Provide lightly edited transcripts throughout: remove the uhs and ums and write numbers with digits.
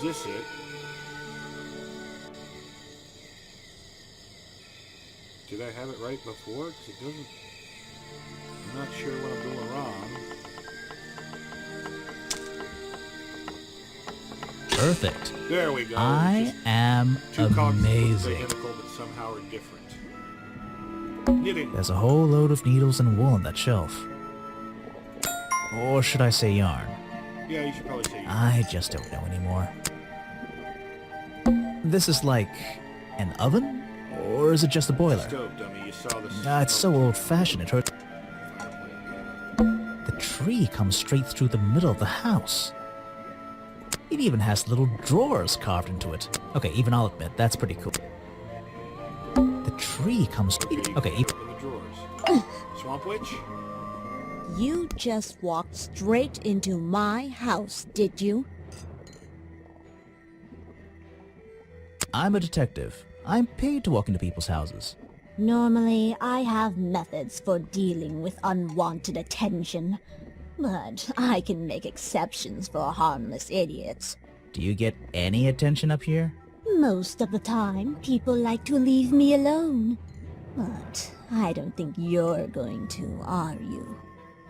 Is this it? Did I have it right before? Because it doesn't... I'm not sure what I'm doing wrong. Perfect. There we go. I am amazing. Identical, but somehow are different. Knitting. There's a whole load of needles and wool on that shelf. Or should I say yarn? Yeah, you should probably say yarn. I just don't know anymore. This is like an oven? Or is it just a boiler? Stove, dummy. You saw this. It's so old-fashioned, it hurts. The tree comes straight through the middle of the house. It even has little drawers carved into it. Okay, even I'll admit, that's pretty cool. The tree comes... Okay, in the drawers. Swamp Witch? You just walked straight into my house, did you? I'm a detective. I'm paid to walk into people's houses. Normally, I have methods for dealing with unwanted attention. But I can make exceptions for harmless idiots. Do you get any attention up here? Most of the time, people like to leave me alone. But I don't think you're going to, are you?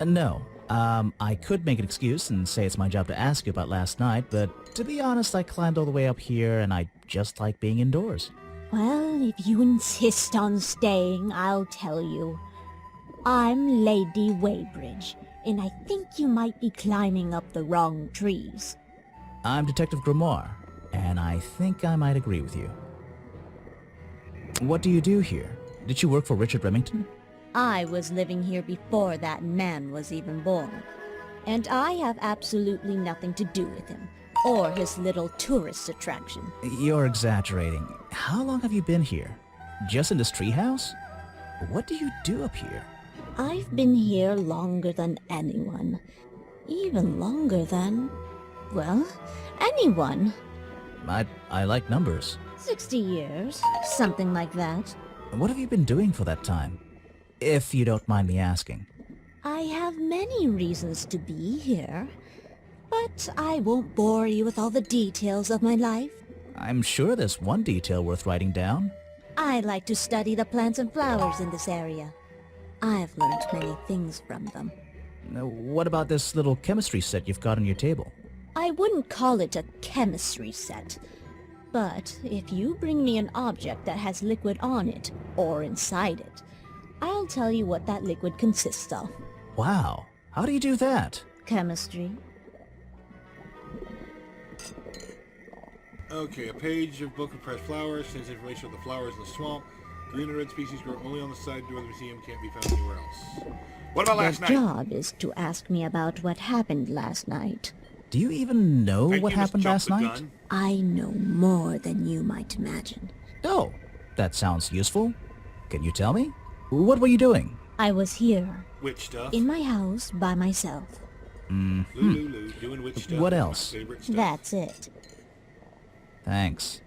No. I could make an excuse and say it's my job to ask you about last night, but to be honest, I climbed all the way up here and I just like being indoors. Well, if you insist on staying, I'll tell you. I'm Lady Weybridge, and I think you might be climbing up the wrong trees. I'm Detective Grimoire, and I think I might agree with you. What do you do here? Did you work for Richard Remington? I was living here before that man was even born, and I have absolutely nothing to do with him, or his little tourist attraction. You're exaggerating. How long have you been here? Just in this treehouse? What do you do up here? I've been here longer than anyone. Even longer than, well, anyone. I like numbers. 60 years, something like that. What have you been doing for that time? If you don't mind me asking. I have many reasons to be here, but I won't bore you with all the details of my life. I'm sure there's one detail worth writing down. I like to study the plants and flowers in this area. I've learned many things from them. What about this little chemistry set you've got on your table? I wouldn't call it a chemistry set, but if you bring me an object that has liquid on it, or inside it, I'll tell you what that liquid consists of. Wow, how do you do that? Chemistry. Okay, a page of book of pressed flowers contains information on the flowers in the swamp. Green and red species grow only on the side door of the museum, can't be found anywhere else. What about last night? Your job is to ask me about what happened last night. Do you even know what happened last night? I know more than you might imagine. Oh, that sounds useful. Can you tell me? What were you doing? I was here. Witch stuff. In my house by myself. Lulu, doing witch stuff. What else? Favorite stuff. That's it. Thanks.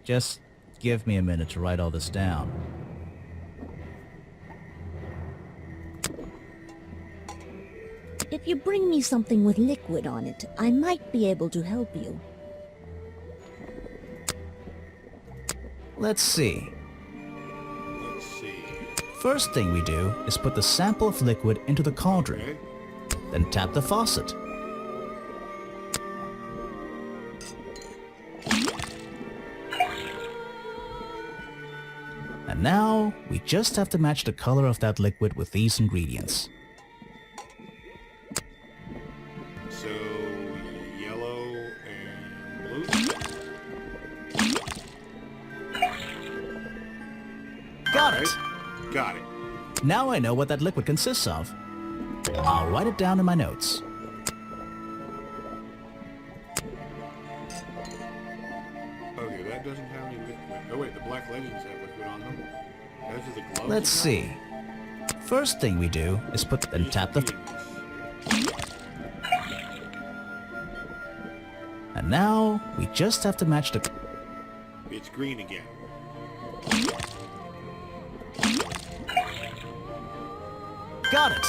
Just give me a minute to write all this down. If you bring me something with liquid on it, I might be able to help you. Let's see. Let's see. First thing we do is put the sample of liquid into the cauldron. Okay. Then tap the faucet. And now, we just have to match the color of that liquid with these ingredients. So, yellow and blue? Got it! Got it. Now I know what that liquid consists of. I'll write it down in my notes. Okay, that doesn't have any liquid. Oh wait, the black leggings have liquid on them. Those are the gloves. Let's see. First thing we do is then tap the... And now, we just have to match the... It's green again. Got it!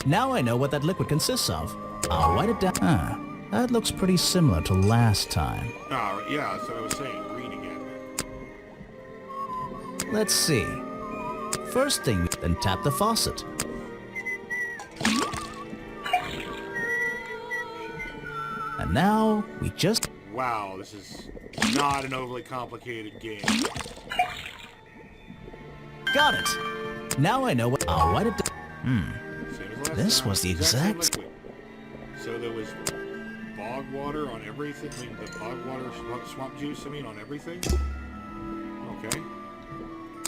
Now I know what that liquid consists of. I'll write it down. That looks pretty similar to last time. Oh, yeah, that's what I was saying. Green again. Let's see. First thing, then tap the faucet. And now, we just... Wow, this is not an overly complicated game. Got it! Now I know what... Oh, why did... Same as last This time. was the Exact same exact... liquid. So there was bog water on everything? I mean, the bog water, swamp juice, I mean, on everything? Okay.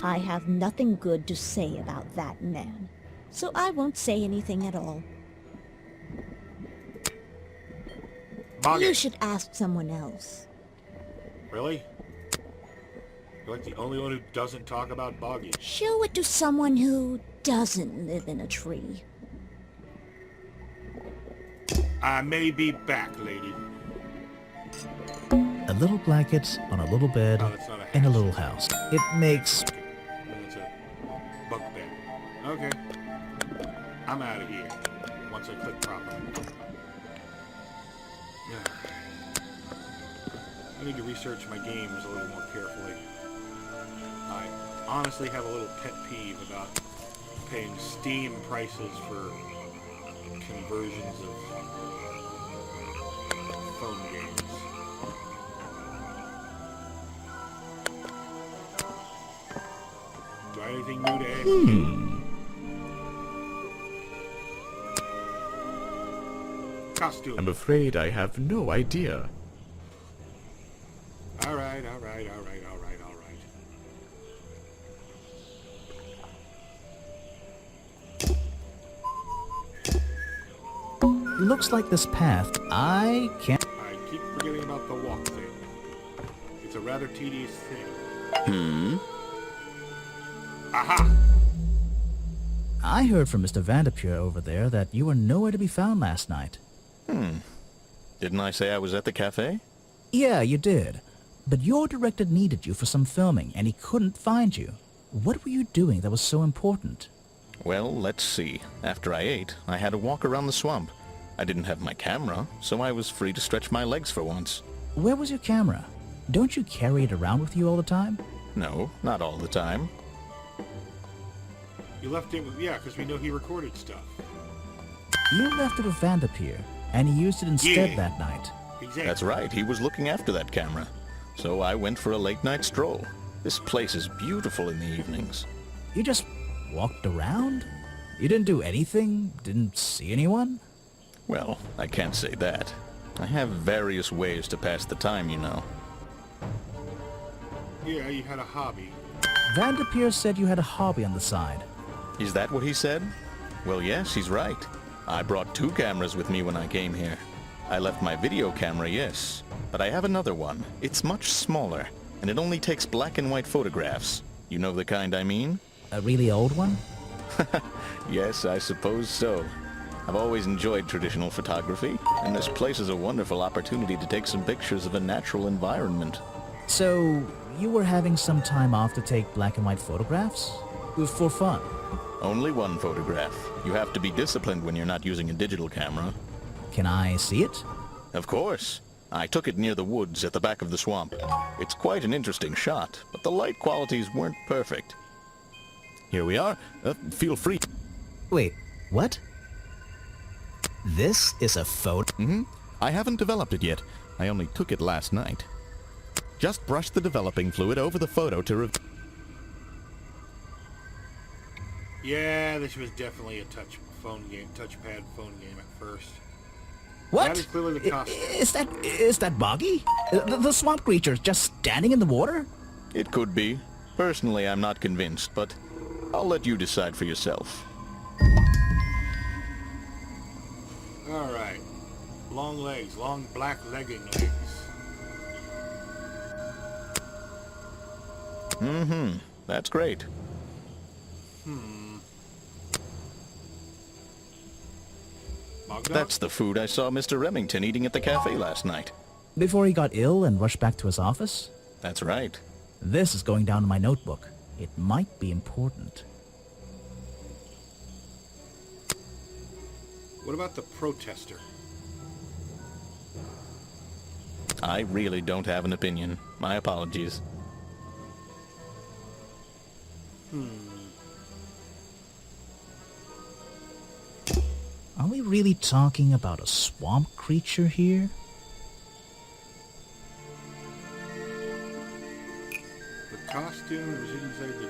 I have nothing good to say about that man, so I won't say anything at all. Bog You it. should ask someone else. Really? You're like the only one who doesn't talk about boggy. Show it to someone who doesn't live in a tree. I may be back, lady. A little blanket on a little bed Oh, that's not a in a house. little house. It makes... Okay. Then it's a bunk bed. Okay. I'm out of here. Once I click properly. I need to research my games a little more carefully. I honestly have a little pet peeve about paying Steam prices for conversions of phone games. Do I have anything new to add? Costume. I'm afraid I have no idea. Alright. Looks like this path. I can't... I keep forgetting about the walk thing. It's a rather tedious thing. Aha! I heard from Mr. Vanderpure over there that you were nowhere to be found last night. Didn't I say I was at the cafe? Yeah, you did. But your director needed you for some filming, and he couldn't find you. What were you doing that was so important? Well, let's see. After I ate, I had a walk around the swamp. I didn't have my camera, so I was free to stretch my legs for once. Where was your camera? Don't you carry it around with you all the time? No, not all the time. You left it with... Yeah, because we know he recorded stuff. You left it with Vanderpure, and he used it instead Yeah. that night. Exactly. That's right, he was looking after that camera. So I went for a late-night stroll. This place is beautiful in the evenings. You just walked around? You didn't do anything? Didn't see anyone? Well, I can't say that. I have various ways to pass the time, you know. Yeah, you had a hobby. Vanderpure said you had a hobby on the side. Is that what he said? Well, yes, he's right. I brought 2 cameras with me when I came here. I left my video camera, yes, but I have another one. It's much smaller, and it only takes black and white photographs. You know the kind I mean? A really old one? Yes, I suppose so. I've always enjoyed traditional photography, and this place is a wonderful opportunity to take some pictures of a natural environment. So, you were having some time off to take black and white photographs? For fun? Only one photograph. You have to be disciplined when you're not using a digital camera. Can I see it? Of course. I took it near the woods at the back of the swamp. It's quite an interesting shot, but the light qualities weren't perfect. Here we are. Feel free. Wait, what? This is a photo? I haven't developed it yet. I only took it last night. Just brush the developing fluid over the photo to Yeah, this was definitely a touchpad phone game at first. What? That is clearly the costume. Is that Boggy? The swamp creature just standing in the water? It could be. Personally, I'm not convinced, but I'll let you decide for yourself. Alright. Long legs, long black legging legs. That's great. Mogdog? That's the food I saw Mr. Remington eating at the cafe last night. Before he got ill and rushed back to his office? That's right. This is going down in my notebook. It might be important. What about the protester? I really don't have an opinion. My apologies. Are we really talking about a swamp creature here? The costume was inside the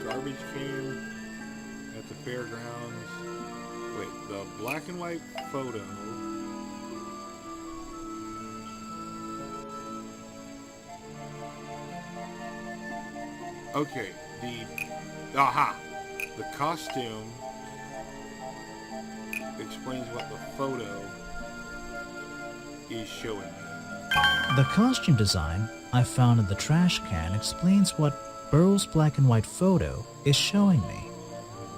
garbage can at the fairgrounds. Wait, the black and white photo. Okay, the costume explains what the photo is showing me. The costume design I found in the trash can explains what Burrow's black and white photo is showing me.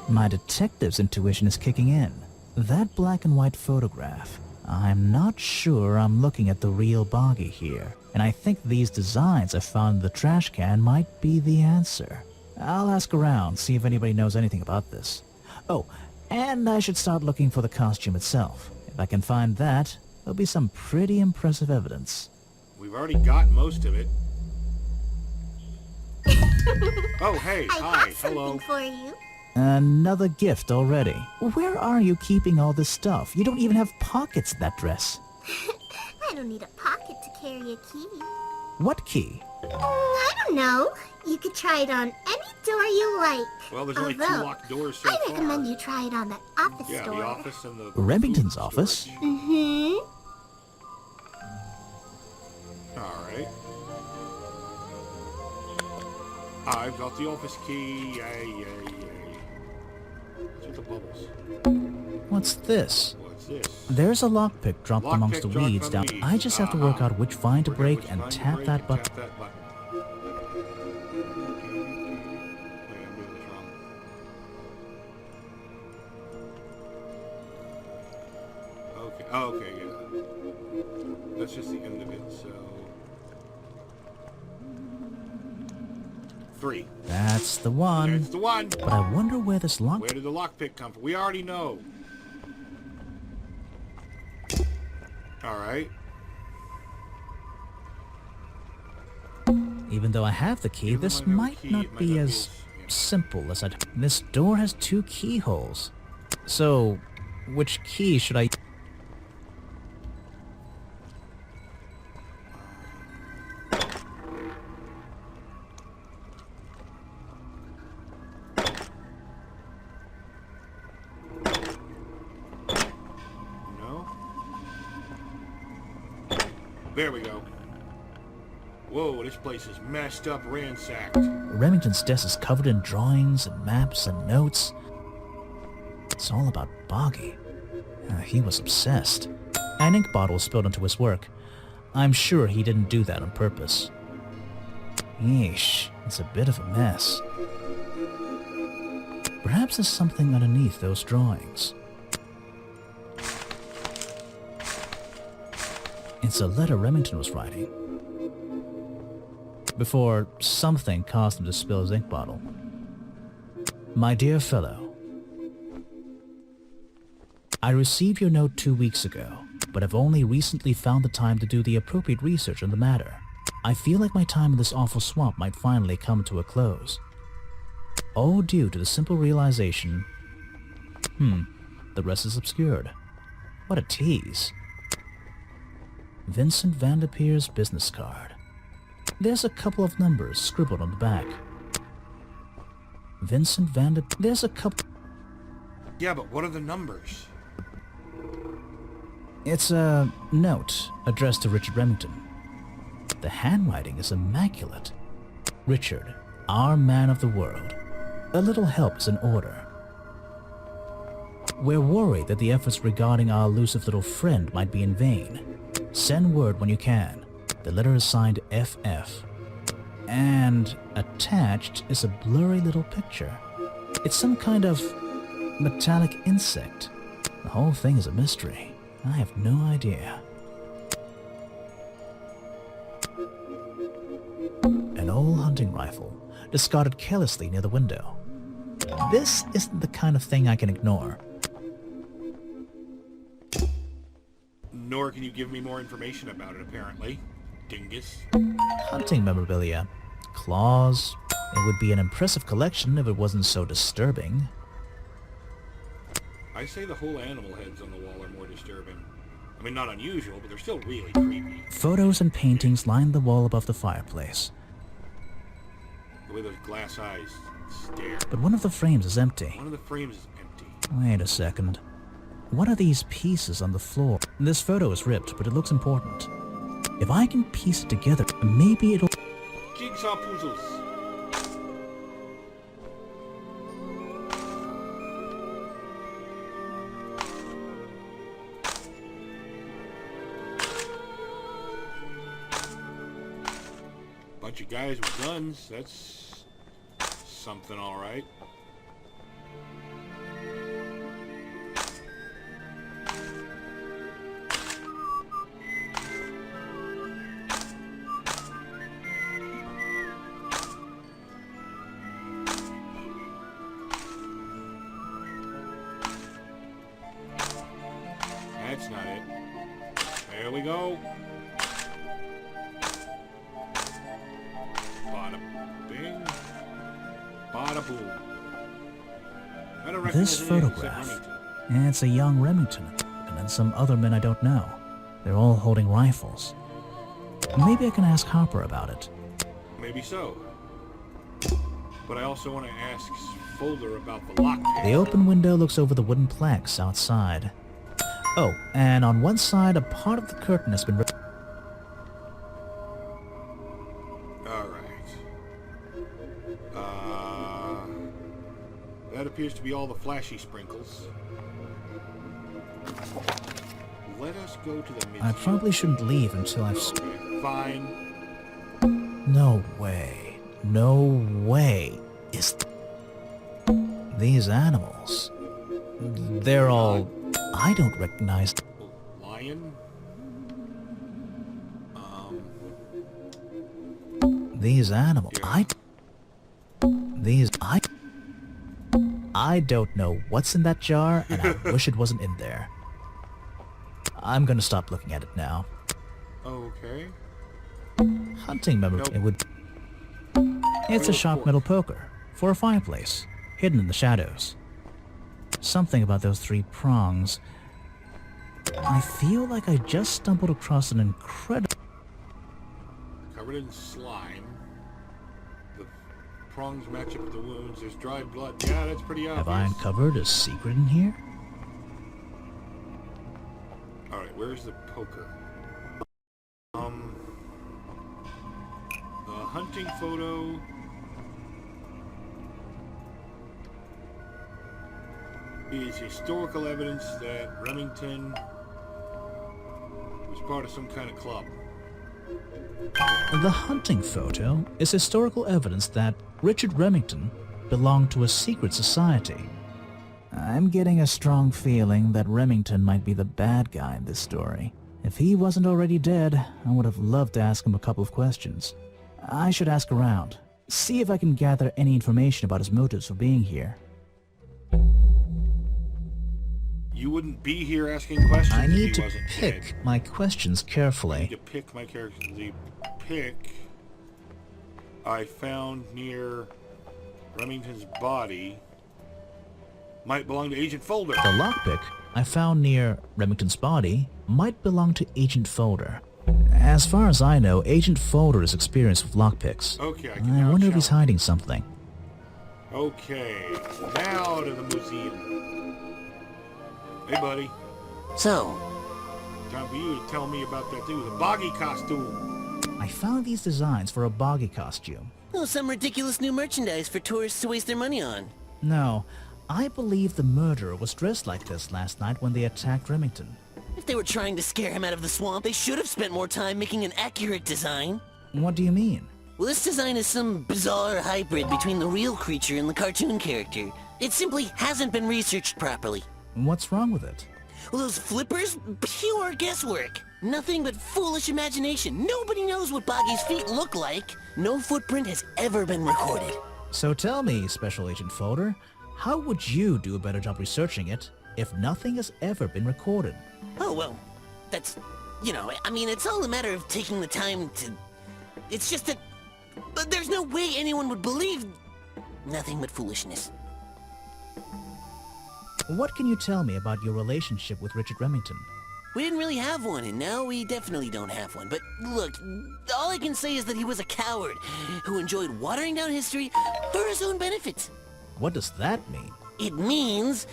My detective's intuition is kicking in. That black and white photograph, I'm not sure I'm looking at the real Boggy here, and I think these designs I found in the trash can might be the answer. I'll ask around, see if anybody knows anything about this. Oh, and I should start looking for the costume itself. If I can find that, there'll be some pretty impressive evidence. We've already got most of it. Oh, hey, I hi, have something hello. for you. Another gift already. Where are you keeping all this stuff? You don't even have pockets in that dress. I don't need a pocket to carry a key. What key? I don't know. You could try it on any door you like. Well, there's only two Although, locked doors so I far. recommend you try it on that office Yeah, door. the office and the Remington's food office? storage. Mm-hmm. Alright. I've got the office key. Yay, yay, yay. What's with the bubbles? What's this? What's this? There's a lockpick dropped Lockpick amongst the dropped weeds from down. the I just have to work out which vine to Work out break which and vine to tap break that and button. tap that button. Wait, I'm doing this wrong. Okay. Oh, okay, yeah. That's just the end of it, so... 3. That's the one. That's the one! But I wonder where this lock... Where did the lockpick come from? We already know. Alright. Even though I have the key, Even though this I have the might key, not it might be not be as as- yeah. simple as I'd... This door has 2 keyholes. So, which key should I... No? There we go. Whoa, this place is messed up, ransacked. Remington's desk is covered in drawings and maps and notes. It's all about Boggy. He was obsessed. An ink bottle spilled into his work. I'm sure he didn't do that on purpose. Yeesh, it's a bit of a mess. Perhaps there's something underneath those drawings. It's a letter Remington was writing before something caused him to spill his ink bottle. My dear fellow, I received your note 2 weeks ago, but have only recently found the time to do the appropriate research on the matter. I feel like my time in this awful swamp might finally come to a close. All due to the simple realization... the rest is obscured. What a tease. Vincent Vanderpeer's business card. There's a couple of numbers scribbled on the back. Vincent There's a couple... Yeah, but what are the numbers? It's a note addressed to Richard Remington. The handwriting is immaculate. Richard, our man of the world. A little help is in order. We're worried that the efforts regarding our elusive little friend might be in vain. Send word when you can. The letter is signed FF. And attached is a blurry little picture. It's some kind of metallic insect. The whole thing is a mystery. I have no idea. An old hunting rifle, discarded carelessly near the window. This isn't the kind of thing I can ignore. Nor can you give me more information about it, apparently? Dingus. Hunting memorabilia. Claws. It would be an impressive collection if it wasn't so disturbing. I say the whole animal heads on the wall are more disturbing. I mean, not unusual, but they're still really creepy. Photos and paintings line the wall above the fireplace. The way those glass eyes stare. But one of the frames is empty. One of the frames is empty. Wait a second. What are these pieces on the floor? This photo is ripped, but it looks important. If I can piece it together, maybe it'll... Jigsaw puzzles. Bunch of guys with guns. That's something, all right. That's not it. There we go. Bada bing. Bada boom. I don't recognize This any of them except photograph. Remington. It's a young Remington, and some other men I don't know. They're all holding rifles. Maybe I can ask Harper about it. Maybe so. But I also want to ask Folder about the lockpick. The open window looks over the wooden planks outside. Oh, and on one side, a part of the curtain has been ripped. Alright. That appears to be all the flashy sprinkles. Let us go to the I probably shouldn't leave until I've... Okay, fine. No way. No way. Is... These animals... They're all... I don't recognize... Lion? These animals... Yeah. I don't know what's in that jar, and I wish it wasn't in there. I'm gonna stop looking at it now. Okay. Hunting memory. Nope. It would... It's a sharp metal poker. For a fireplace. Hidden in the shadows. Something about those three prongs. I feel like I just stumbled across an incredible... Covered in slime. The prongs match up with the wounds. There's dried blood. Yeah, that's pretty obvious. Have I uncovered a secret in here? Alright, where's the poker? The hunting photo... is historical evidence that Remington was part of some kind of club. The hunting photo is historical evidence that Richard Remington belonged to a secret society. I'm getting a strong feeling that Remington might be the bad guy in this story. If he wasn't already dead, I would have loved to ask him a couple of questions. I should ask around, see if I can gather any information about his motives for being here. You wouldn't be here asking questions I if need he to wasn't pick dead. my questions I need carefully. to pick my character. The pick I found near Remington's body might belong to Agent Folder. The lockpick I found near Remington's body might belong to Agent Folder. As far as I know, Agent Folder is experienced with lockpicks. Okay, I can I now wonder if he's challenge. hiding something. Okay, now to the museum. Hey, buddy. So, Time for you to tell me about that thing with the boggy costume. I found these designs for a boggy costume. oh, some ridiculous new merchandise for tourists to waste their money on. No, I believe the murderer was dressed like this last night when they attacked Remington. If they were trying to scare him out of the swamp, they should have spent more time making an accurate design. What do you mean? Well, this design is some bizarre hybrid between the real creature and the cartoon character. It simply hasn't been researched properly. What's wrong with it? Well, those flippers? Pure guesswork. Nothing but foolish imagination. Nobody knows what Boggy's feet look like. No footprint has ever been recorded. So tell me, Special Agent Folder, how would you do a better job researching it if nothing has ever been recorded? Oh, well, that's You know, I mean, it's all a matter of taking the time to... It's just that... But there's no way anyone would believe... Nothing but foolishness. What can you tell me about your relationship with Richard Remington? We didn't really have one, and now we definitely don't have one. But look, all I can say is that he was a coward who enjoyed watering down history for his own benefit. What does that mean? It means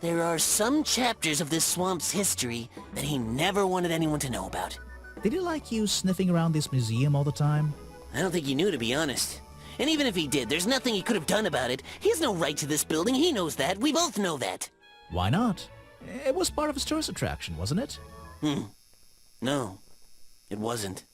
there are some chapters of this swamp's history that he never wanted anyone to know about. Did he like you sniffing around this museum all the time? I don't think he knew, to be honest. And even if he did, there's nothing he could have done about it. He has no right to this building. He knows that. We both know that. Why not? It was part of his tourist attraction, wasn't it? No, it wasn't.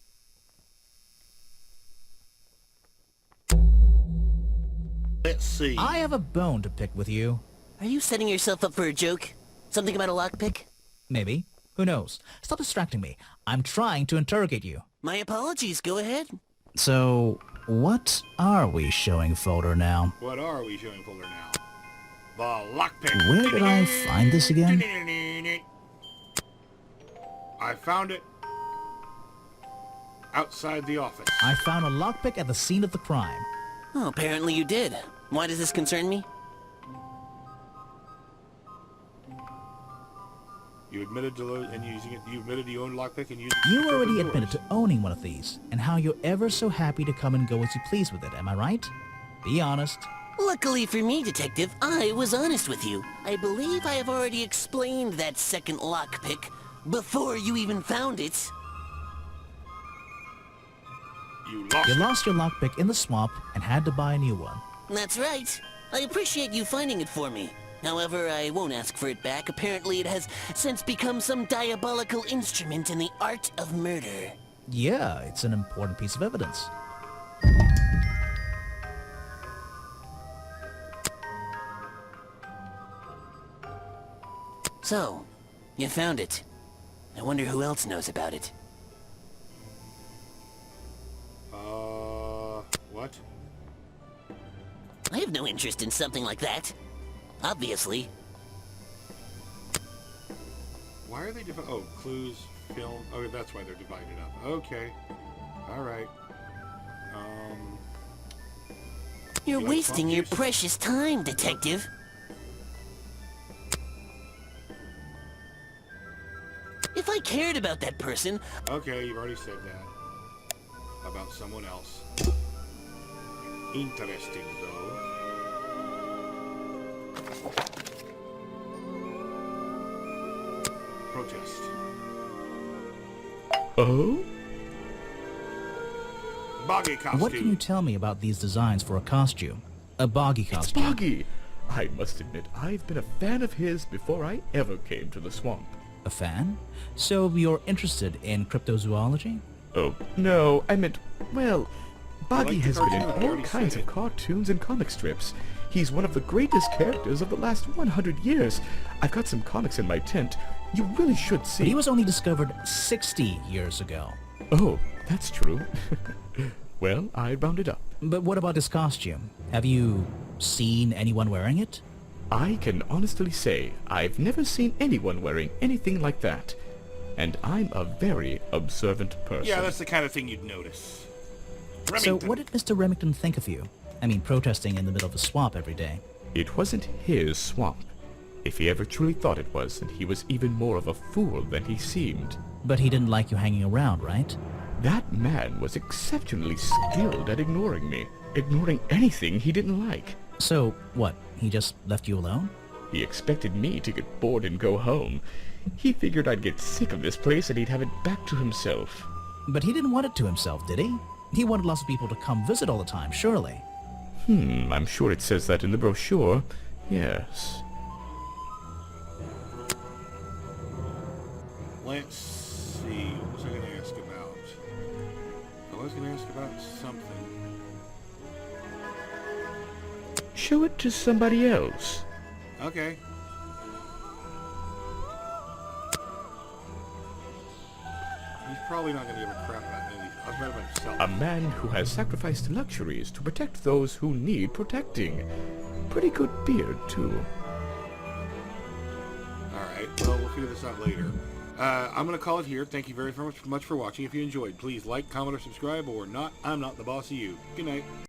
Let's see. I have a bone to pick with you. Are you setting yourself up for a joke? Something about a lockpick? Maybe. Who knows? Stop distracting me. I'm trying to interrogate you. My apologies. Go ahead. So, what are we showing folder now? What are we showing folder now? The lockpick. Where did I find this again? I found it outside the office. I found a lockpick at the scene of the crime. Oh, apparently you did. Why does this concern me? You admitted to and using it. You admitted you owned lockpick and used it. You to already open admitted doors. to owning one of these, and how you're ever so happy to come and go as you please with it, am I right? Be honest. Luckily for me, Detective, I was honest with you. I believe I have already explained that second lockpick before you even found it. You lost You it. lost your lockpick in the swamp and had to buy a new one. That's right. I appreciate you finding it for me. However, I won't ask for it back. Apparently it has since become some diabolical instrument in the art of murder. Yeah, it's an important piece of evidence. So, you found it. I wonder who else knows about it. What? I have no interest in something like that. Obviously. Why are they divided? Oh, clues, film. Oh, that's why they're divided up. Okay. All right. You're You like wasting swamp your juice? precious time, Detective. If I cared about that person, Okay, you've already said that. About someone else. Interesting, though. Protest. Oh? Boggy costume. What can you tell me about these designs for a costume? A boggy It's costume. Boggy! I must admit, I've been a fan of his before I ever came to the swamp. A fan? So you're interested in cryptozoology? Oh, no, I meant, well, Boggy like the has been in cartoon, I all already kinds said of it. cartoons and comic strips. He's one of the greatest characters of the last 100 years. I've got some comics in my tent. You really should see. But he was only discovered 60 years ago. Oh, that's true. Well, I rounded up. But what about his costume? Have you seen anyone wearing it? I can honestly say I've never seen anyone wearing anything like that. And I'm a very observant person. Yeah, that's the kind of thing you'd notice. So Remington. what did Mr. Remington think of you? I mean, protesting in the middle of a swamp every day. It wasn't his swamp. If he ever truly thought it was, then he was even more of a fool than he seemed. But he didn't like you hanging around, right? That man was exceptionally skilled at ignoring me. Ignoring anything he didn't like. So, what, he just left you alone? He expected me to get bored and go home. He figured I'd get sick of this place and he'd have it back to himself. But he didn't want it to himself, did he? He wanted lots of people to come visit all the time, surely. I'm sure it says that in the brochure. Yes. Let's see. What was I going to ask about? I was going to ask about something. Show it to somebody else. Okay. He's probably not going to give a crap about me. I was right about himself. A man who has sacrificed luxuries to protect those who need protecting. Pretty good beard, too. Alright, well, we'll figure this out later. I'm going to call it here. Thank you very much for watching. If you enjoyed, please like, comment, or subscribe, or not. I'm not the boss of you. Good night.